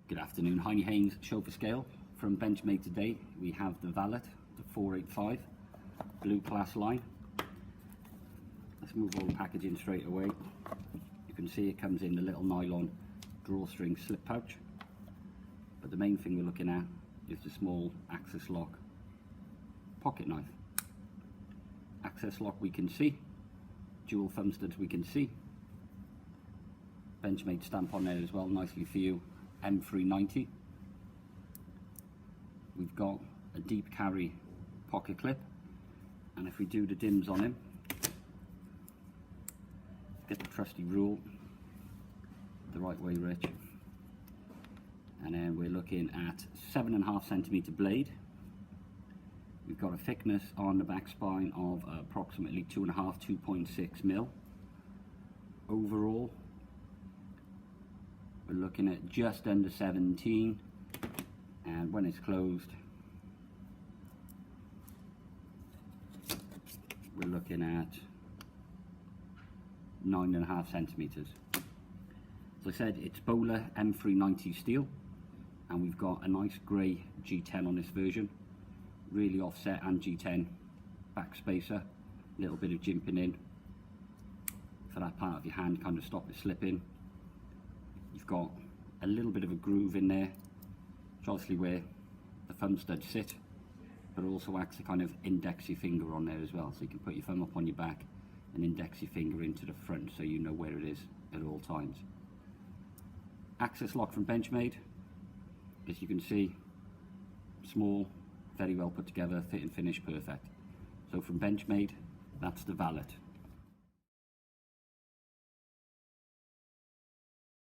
Good afternoon, Heine Haynes chauffeur scale from Benchmade. Today we have the Valet, the 485 blue class line. Let's move all the packaging straight away. You can see it comes in the little nylon drawstring slip pouch, but the main thing we're looking at is the small access lock pocket knife. Access lock we can see, dual thumb studs we can see, Benchmade stamp on there as well, nicely for you. M390. We've got a deep carry pocket clip, and if we do the dims on him, get the trusty rule the right way, Rich, and then we're looking at 7.5 centimeter blade. We've got a thickness on the back spine of approximately 2.5, 2.6 mil. Overall, we're looking at just under 17, and when it's closed, we're looking at 9.5 centimeters. As I said, it's Valet M390 steel, and we've got a Nice Gray G10 on this version. Really offset and G10 back spacer, a little bit of jimping in for that part of your hand, kind of stop it slipping. You've got a little bit of a groove in there, which obviously where the thumb studs sit, but it also acts a kind of index your finger on there as well, so you can put your thumb up on your back and index your finger into the front so you know where it is at all times. Access lock from Benchmade, as you can see, small, very well put together, fit and finish perfect. So from Benchmade, that's the Valet.